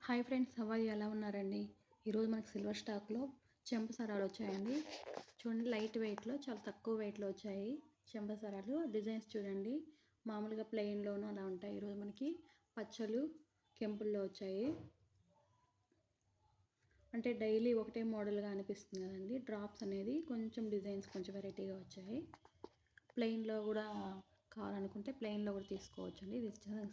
Hi friends, how are you? ఎలా ఉన్నారండి? ఈరోజు మనకు సిల్వర్ స్టాక్‌లో చెంప సరాలు వచ్చాయండి. చూడండి, లైట్ వెయిట్‌లో చాలా తక్కువ వెయిట్‌లో వచ్చాయి చెంప సరాలు. డిజైన్స్ చూడండి, మామూలుగా ప్లెయిన్‌లోను అలా ఉంటాయి. ఈరోజు మనకి పచ్చలు, కెంపుల్లో వచ్చాయి. అంటే డైలీ ఒకటే మోడల్‌గా అనిపిస్తుంది కదండి. డ్రాప్స్ అనేది కొంచెం డిజైన్స్ కొంచెం వెరైటీగా వచ్చాయి. ప్లెయిన్‌లో కూడా కావాలనుకుంటే ప్లెయిన్‌లో కూడా తీసుకోవచ్చండి. ఇది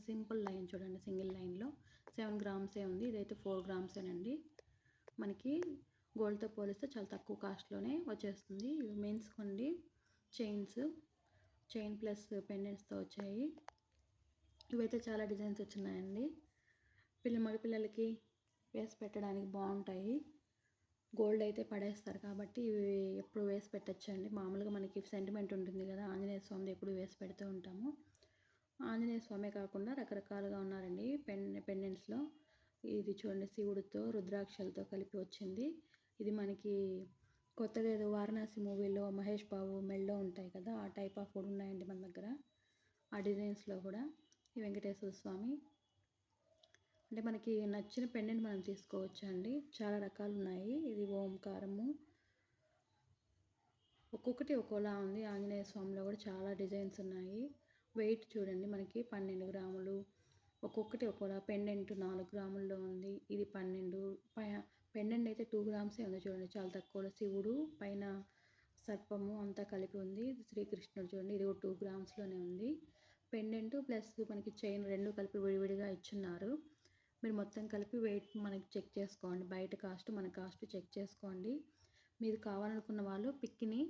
సింపుల్ లైన్ చూడండి, సింగిల్ లైన్‌లో 7 గ్రామ్సే ఉంది. ఇదైతే 4 గ్రామ్సేనండి. మనకి గోల్డ్‌తో పోలిస్తే చాలా తక్కువ కాస్ట్‌లోనే వచ్చేస్తుంది. ఇవి మెన్స్ కొండి చైన్ ప్లస్ పెండెంట్స్‌తో వచ్చాయి. ఇవైతే చాలా డిజైన్స్ వచ్చినాయండి. మగ పిల్లలకి వేసి పెట్టడానికి బాగుంటాయి. గోల్డ్ అయితే పడేస్తారు కాబట్టి ఇవి ఎప్పుడు వేసి పెట్టచ్చండి. మామూలుగా మనకి సెంటిమెంట్ ఉంటుంది కదా, ఆంజనేయ స్వామిది ఎప్పుడు వేసి పెడుతూ ఉంటాము. ఆంజనేయ స్వామే కాకుండా రకరకాలుగా ఉన్నారండి పెండెంట్స్‌లో. ఇది చూడండి, శివుడితో రుద్రాక్షలతో కలిపి వచ్చింది. ఇది మనకి కొత్తగా ఏదో వారణాసి మూవీలో మహేష్ బాబు మెడలో ఉంటాయి కదా, ఆ టైప్ ఆఫ్ కూడా ఉన్నాయండి మన దగ్గర. ఆ డిజైన్స్లో కూడా ఈ వెంకటేశ్వర స్వామి అంటే మనకి నచ్చిన పెండెంట్ మనం తీసుకోవచ్చు అండి. చాలా రకాలు ఉన్నాయి. ఇది ఓంకారము, ఒక్కొక్కటి ఒక్కోలా ఉంది. ఆంజనేయ స్వామిలో కూడా చాలా డిజైన్స్ ఉన్నాయి. వెయిట్ చూడండి, మనకి 12 గ్రాములు, ఒక్కొక్కటి ఒక్కోలా. పెండెంట్ 4 గ్రాముల్లో ఉంది. ఇది 12. పెండెంట్ అయితే 2 గ్రామ్సే ఉంది చూడండి, చాలా తక్కువలో. శివుడు పైన సర్పము అంతా కలిపి ఉంది. శ్రీకృష్ణుడు చూడండి, ఇది 2 గ్రామ్స్లోనే ఉంది. పెండెంట్ ప్లస్ మనకి చైన్ రెండు కలిపి విడివిడిగా ఇచ్చున్నారు. మీరు మొత్తం కలిపి వెయిట్ మనకి చెక్ చేసుకోండి. బయట కాస్ట్ మన కాస్ట్ చెక్ చేసుకోండి. మీరు కావాలనుకున్న వాళ్ళు పిక్ని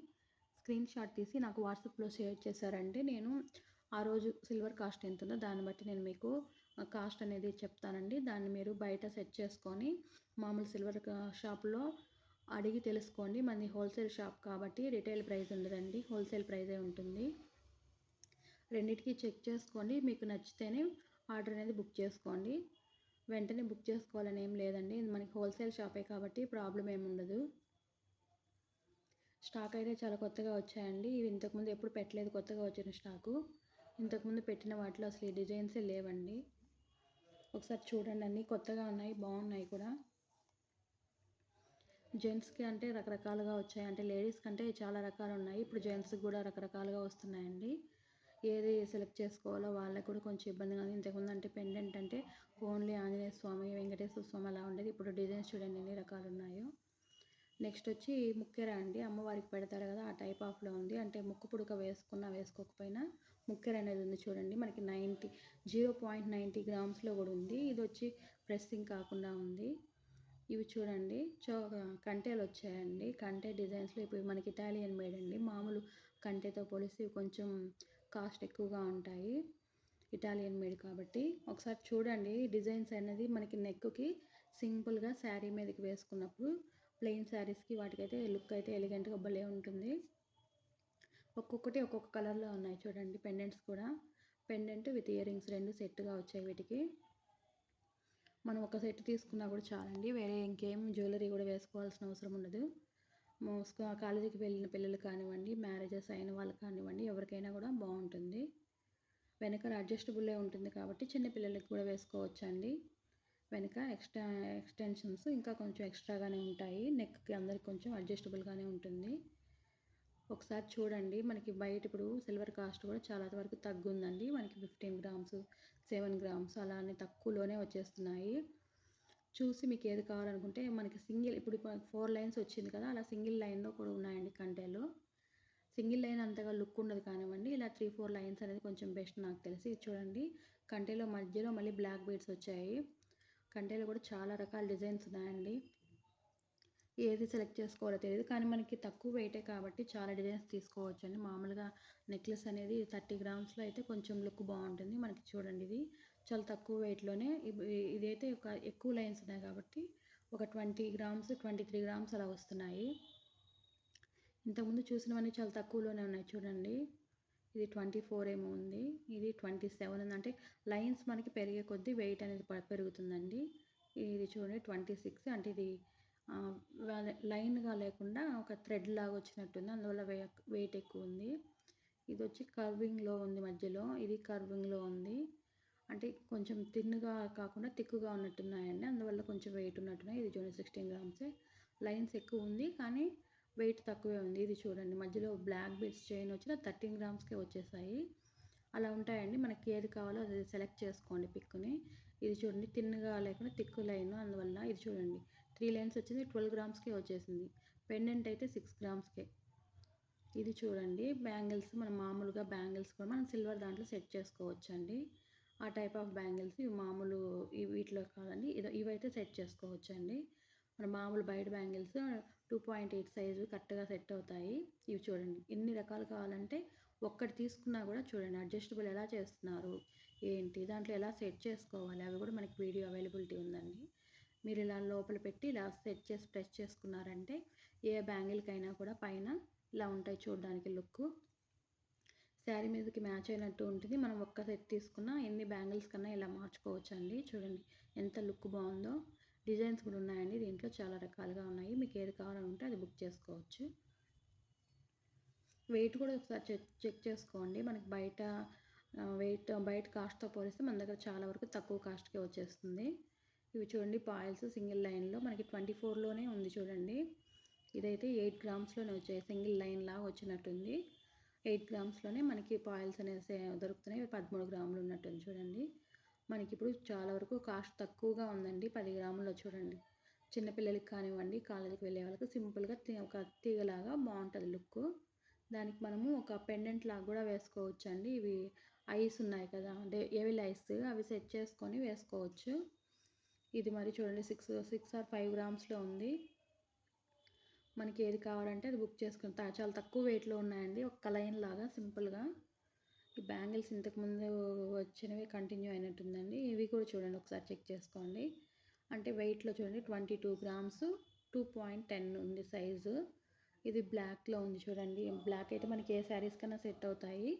స్క్రీన్ షాట్ తీసి నాకు వాట్సాప్లో షేర్ చేశారంటే నేను ఆ రోజు సిల్వర్ కాస్ట్ ఎంత ఉందో దాన్ని బట్టి నేను మీకు కాస్ట్ అనేది చెప్తానండి. దాన్ని మీరు బయట సెట్ చేసుకొని మామూలు సిల్వర్ షాప్లో అడిగి తెలుసుకోండి. మనది హోల్సేల్ షాప్ కాబట్టి రిటైల్ ప్రైస్ ఉండదండి, హోల్సేల్ ప్రైజే ఉంటుంది. రెండింటికి చెక్ చేసుకోండి. మీకు నచ్చితేనే ఆర్డర్ అనేది బుక్ చేసుకోండి. వెంటనే బుక్ చేసుకోవాలని ఏం లేదండి. ఇది మనకి హోల్సేల్ షాపే కాబట్టి ప్రాబ్లం ఏమి ఉండదు. స్టాక్ అయితే చాలా కొత్తగా వచ్చాయండి. ఇవి ఇంతకుముందు ఎప్పుడు పెట్టలేదు, కొత్తగా వచ్చిన స్టాకు. ఇంతకుముందు పెట్టిన వాటిలో అసలు ఈ డిజైన్సే లేవండి. ఒకసారి చూడండి, అన్నీ కొత్తగా ఉన్నాయి, బాగున్నాయి కూడా. జెంట్స్కి అంటే రకరకాలుగా వచ్చాయి, అంటే లేడీస్ కంటే చాలా రకాలు ఉన్నాయి. ఇప్పుడు జెంట్స్కి కూడా రకరకాలుగా వస్తున్నాయండి. ఏది సెలెక్ట్ చేసుకోవాలో వాళ్ళకి కూడా కొంచెం ఇబ్బందిగా ఉంది. ఇంతకుముందు అంటే పెండెంట్ అంటే ఓన్లీ ఆంజనేయ స్వామి, వెంకటేశ్వర స్వామి అలా ఉండేది. ఇప్పుడు డిజైన్స్ చూడండి ఎన్ని రకాలు ఉన్నాయో. నెక్స్ట్ వచ్చి ముక్కెర అండి, అమ్మవారికి పెడతారు కదా, ఆ టైప్ ఆఫ్లో ఉంది. అంటే ముక్కు పుడక వేసుకున్నా వేసుకోకపోయినా ముక్కెర అనేది ఉంది చూడండి. మనకి 0.90 గ్రామ్స్లో కూడా ఉంది. ఇది వచ్చి ప్రెస్సింగ్ కాకుండా ఉంది. ఇవి చూడండి, కంటేలు వచ్చాయండి. కంటే డిజైన్స్లో ఇప్పుడు మనకి ఇటాలియన్ మేడ్ అండి. మామూలు కంటేతో పోలిసి కొంచెం కాస్ట్ ఎక్కువగా ఉంటాయి, ఇటాలియన్ మేడ్ కాబట్టి. ఒకసారి చూడండి, డిజైన్స్ అనేది మనకి నెక్కి సింపుల్గా శారీ మీదకి వేసుకున్నప్పుడు ప్లెయిన్ శారీస్కి వాటికైతే లుక్ అయితే ఎలిగెంట్గా భలే ఉంటుంది. ఒక్కొక్కటి ఒక్కొక్క కలర్లో ఉన్నాయి చూడండి. పెండెంట్స్ కూడా పెండెంట్ విత్ ఇయర్ రింగ్స్ రెండు సెట్గా వచ్చాయి. వీటికి మనం ఒక సెట్ తీసుకున్నా కూడా చాలండి, వేరే ఇంకేం జ్యువెలరీ కూడా వేసుకోవాల్సిన అవసరం ఉండదు. కాలేజీకి వెళ్ళిన పిల్లలు కానివ్వండి, మ్యారేజెస్ అయిన వాళ్ళు కానివ్వండి, ఎవరికైనా కూడా బాగుంటుంది. వెనక అడ్జస్టబుల్లే ఉంటుంది కాబట్టి చిన్నపిల్లలకి కూడా వేసుకోవచ్చండి. వెనక ఎక్స్టెన్షన్స్ ఇంకా కొంచెం ఎక్స్ట్రాగానే ఉంటాయి. నెక్కి అందరికి కొంచెం అడ్జస్టబుల్గానే ఉంటుంది. ఒకసారి చూడండి, మనకి బయట ఇప్పుడు సిల్వర్ కాస్ట్ కూడా చాలా వరకు తగ్గుందండి. మనకి 15 గ్రామ్స్, 7 గ్రామ్స్ అలానే తక్కువలోనే వచ్చేస్తున్నాయి. చూసి మీకు ఏది కావాలనుకుంటే మనకి సింగిల్ ఇప్పుడు 4 లైన్స్ వచ్చింది కదా, అలా సింగిల్ లైన్లో కూడా ఉన్నాయండి కంటేలో. సింగిల్ లైన్ అంతగా లుక్ ఉండదు కానివ్వండి, ఇలా 3-4 లైన్స్ అనేది కొంచెం బెస్ట్ నాకు తెలిసి. చూడండి, కంటేలో మధ్యలో మళ్ళీ బ్లాక్ బీడ్స్ వచ్చాయి. కంటేలో కూడా చాలా రకాల డిజైన్స్ ఉన్నాయండి. ఏది సెలెక్ట్ చేసుకోవాలో తెలియదు, కానీ మనకి తక్కువ వెయిటే కాబట్టి చాలా డిజైన్స్ తీసుకోవచ్చు అండి. మామూలుగా నెక్లెస్ అనేది 30 గ్రామ్స్లో అయితే కొంచెం లుక్ బాగుంటుంది మనకి. చూడండి, ఇది చాలా తక్కువ వెయిట్లోనే. ఇదైతే ఒక ఎక్కువ లైన్స్ ఉన్నాయి కాబట్టి ఒక 20 గ్రామ్స్, 23 గ్రామ్స్ అలా వస్తున్నాయి. ఇంతకుముందు చూసినవన్నీ చాలా తక్కువలోనే ఉన్నాయి చూడండి. ఇది 24 ఏమో ఉంది, ఇది 27 ఉంది. అంటే లైన్స్ మనకి పెరిగే కొద్దీ వెయిట్ అనేది పెరుగుతుందండి. ఇది చూడండి 26, అంటే ఇది లైన్గా లేకుండా ఒక థ్రెడ్ లాగా వచ్చినట్టుంది, అందువల్ల వెయిట్ ఎక్కువ ఉంది. ఇది వచ్చి కర్వింగ్లో ఉంది మధ్యలో, ఇది కర్వింగ్లో ఉంది. అంటే కొంచెం థిన్‌గా కాకుండా థిక్‌గా ఉన్నట్టున్నాయండి. అందువల్ల కొంచెం వెయిట్ ఉన్నట్టున్నాయి. ఇది చూడండి 16 గ్రామ్సే. లైన్స్ ఎక్కువుంది. కానీ వెయిట్ తక్కువే ఉంది. ఇది చూడండి మధ్యలో బ్లాక్ బీడ్స్ చైన్ వచ్చిన 13 గ్రామ్స్‌కే వచ్చేసాయి. అలా ఉంటాయండి. మనకి ఏది కావాలో అది సెలెక్ట్ చేసుకోండి పిక్‌ని. ఇది చూడండి థిన్‌గా లేకుండా థిక్ లైన్ అందువల్ల ఇది చూడండి 3 లైన్స్ వచ్చింది 12 గ్రామ్స్‌కే వచ్చేసింది. పెండెంట్ అయితే 6 గ్రామ్స్‌కే. ఇది చూడండి బ్యాంగిల్స్ మనం మామూలుగా బ్యాంగిల్స్ కూడా మనం సిల్వర్ దాంట్లో సెట్ చేసుకోవచ్చండి. ఆ టైప్ ఆఫ్ బ్యాంగిల్స్ ఇవి మామూలు వీటిలో కాదండి. ఇవైతే సెట్ చేసుకోవచ్చండి. మన మామూలు బయట బ్యాంగిల్స్ 2.8 సైజు కరెక్ట్‌గా సెట్ అవుతాయి. ఇవి చూడండి ఎన్ని రకాలు కావాలంటే ఒక్కటి తీసుకున్నా కూడా చూడండి అడ్జస్టబుల్ ఎలా చేస్తున్నారు, ఏంటి దాంట్లో ఎలా సెట్ చేసుకోవాలి అవి కూడా మనకి వీడియో అవైలబిలిటీ ఉందండి. మీరు ఇలా లోపల పెట్టి ఇలా సెట్ చేసి ప్రెస్ చేసుకున్నారంటే ఏ బ్యాంగిల్‌కైనా కూడా పైన ఇలా ఉంటాయి చూడడానికి లుక్కు. శారీ మీదకి మ్యాచ్ అయినట్టు ఉంటుంది. మనం ఒక్క సెట్ తీసుకున్న ఎన్ని బ్యాంగిల్స్ కన్నా ఇలా మార్చుకోవచ్చండి. చూడండి ఎంత లుక్ బాగుందో. డిజైన్స్ కూడా ఉన్నాయండి దీంట్లో చాలా రకాలుగా ఉన్నాయి. మీకు ఏది కావాలనుకుంటే అది బుక్ చేసుకోవచ్చు. వెయిట్ కూడా ఒకసారి చెక్ చేసుకోండి. మనకి బయట బయట కాస్ట్‌తో పోలిస్తే మన దగ్గర చాలా వరకు తక్కువ కాస్ట్‌కే వచ్చేస్తుంది. ఇవి చూడండి పాయిల్స్ సింగిల్ లైన్‌లో మనకి 24లోనే ఉంది చూడండి. ఇదైతే 8 గ్రామ్స్‌లోనే వచ్చాయి. సింగిల్ లైన్ లాగా వచ్చినట్టుంది. 8 గ్రామ్స్‌లోనే మనకి పాయిల్స్ అనేసి దొరుకుతున్నాయి. 13 గ్రాములు ఉన్నట్టుంది చూడండి. మనకిప్పుడు చాలా వరకు కాస్ట్ తక్కువగా ఉందండి. 10 గ్రాముల్లో చూడండి. చిన్నపిల్లలకి కానివ్వండి, కాలేజీకి వెళ్ళే వాళ్ళకి సింపుల్‌గా ఒక తీగలాగా బాగుంటుంది లుక్కు. దానికి మనము ఒక పెండెంట్ లాగా కూడా వేసుకోవచ్చండి. ఇవి ఐస్ ఉన్నాయి కదా అంటే ఎవెల్ ఐస్ అవి సెట్ చేసుకొని వేసుకోవచ్చు. ఇది మరి చూడండి 6 ఆర్ 5 గ్రామ్స్‌లో ఉంది. మనకి ఏది కావాలంటే అది బుక్ చేసుకుని చాలా తక్కువ వెయిట్‌లో ఉన్నాయండి. ఒక్క లైన్ లాగా సింపుల్‌గా. ఈ బ్యాంగిల్స్ ఇంతకుముందు వచ్చినవి కంటిన్యూ అయినట్టుందండి. ఇవి కూడా చూడండి ఒకసారి చెక్ చేసుకోండి. అంటే వెయిట్‌లో చూడండి 22 గ్రామ్స్ 2.10 ఉంది సైజు. ఇది బ్లాక్‌లో ఉంది చూడండి. బ్లాక్ అయితే మనకి ఏ శారీస్ కన్నా సెట్ అవుతాయి.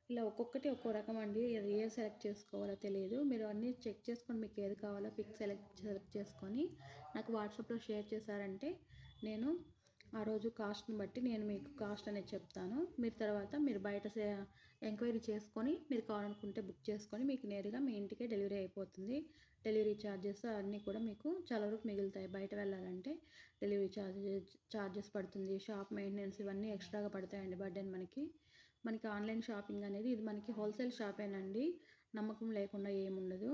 ఇలా ఒక్కొక్కటి ఒక్కో రకం అండి. అది ఏ సెలెక్ట్ చేసుకోవాలో తెలియదు. మీరు అన్నీ చెక్ చేసుకొని మీకు ఏది కావాలో పిక్ సెలెక్ట్ చేసుకొని నాకు వాట్సాప్‌లో షేర్ చేశారంటే నేను ఆ రోజు కాస్ట్‌ని బట్టి నేను మీకు కాస్ట్ అనేది చెప్తాను. మీరు బయట ఎంక్వైరీ చేసుకొని మీరు కావాలనుకుంటే బుక్ చేసుకొని మీకు నేరుగా మీ ఇంటికే డెలివరీ అయిపోతుంది. డెలివరీ ఛార్జెస్ అన్నీ కూడా మీకు చాలా వరకు మిగులుతాయి. బయట వెళ్ళాలంటే డెలివరీ ఛార్జెస్ పడుతుంది. షాప్ మెయింటెనెన్స్ ఇవన్నీ ఎక్స్ట్రాగా పడతాయండి బర్డెన్ మనకి ఆన్లైన్ షాపింగ్ అనేది ఇది మనకి హోల్సేల్ షాపేనండి. నమ్మకం లేకుండా ఏముండదు.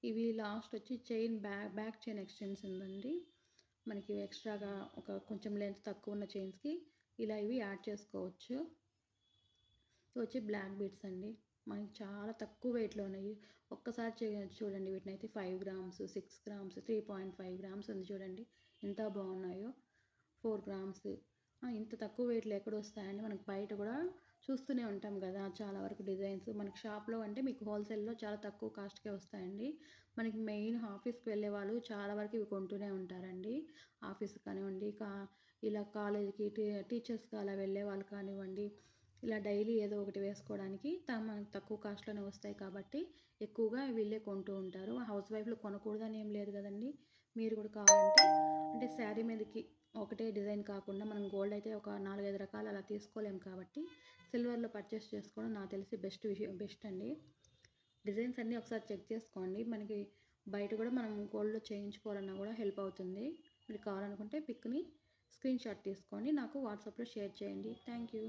ఇవి లాస్ట్ వచ్చి చైన్ బ్యాక్ చైన్ ఎక్స్టెన్షన్ ఉందండి. మనకి ఎక్స్ట్రాగా ఒక కొంచెం లెంత్ తక్కువ ఉన్న చైన్స్కి ఇలా ఇవి యాడ్ చేసుకోవచ్చు. ఇవి వచ్చి బ్లాక్ బీడ్స్ అండి. మనకి చాలా తక్కువ వెయిట్‌లో ఉన్నాయి. ఒక్కసారి చూడండి వీటినైతే 5 గ్రామ్స్, 6 గ్రామ్స్, 3.5 గ్రామ్స్ ఉంది చూడండి. ఎంత బాగున్నాయో. 4 గ్రామ్స్ ఇంత తక్కువ వెయిట్‌లో ఎక్కడొస్తాయండి. మనకి బయట కూడా చూస్తూనే ఉంటాం కదా చాలా వరకు డిజైన్స్. మనకి షాప్‌లో అంటే మీకు హోల్సేల్‌లో చాలా తక్కువ కాస్ట్‌కే వస్తాయండి. మనకి మెయిన్ ఆఫీస్‌కి వెళ్ళేవాళ్ళు చాలా వరకు ఇవి కొంటూనే ఉంటారండి. ఆఫీస్‌కి కానివ్వండి, ఇలా కాలేజీకి టీచర్స్‌కి అలా వెళ్ళేవాళ్ళు కానివ్వండి, ఇలా డైలీ ఏదో ఒకటి వేసుకోవడానికి మనకు తక్కువ కాస్ట్‌లోనే వస్తాయి కాబట్టి ఎక్కువగా వీళ్ళే కొంటూ ఉంటారు. హౌస్ వైఫ్‌లు కొనకూడదని ఏం లేదు కదండీ. మీరు కూడా కావాలంటే అంటే శారీ మీదకి ఒకటే డిజైన్ కాకుండా మనం గోల్డ్ అయితే ఒక 4, 5 రకాలు అలా తీసుకోలేము కాబట్టి సిల్వర్‌లో పర్చేస్ చేసుకోవడం నాకు తెలిసి బెస్ట్ అండి. డిజైన్స్ అన్నీ ఒకసారి చెక్ చేసుకోండి. మనకి బయట కూడా మనం గోల్డ్‌లో చేయించుకోవాలన్నా కూడా హెల్ప్ అవుతుంది. మీరు కావాలనుకుంటే పిక్‌ని స్క్రీన్‌షాట్ తీసుకోండి నాకు వాట్సాప్‌లో షేర్ చేయండి. Thank you.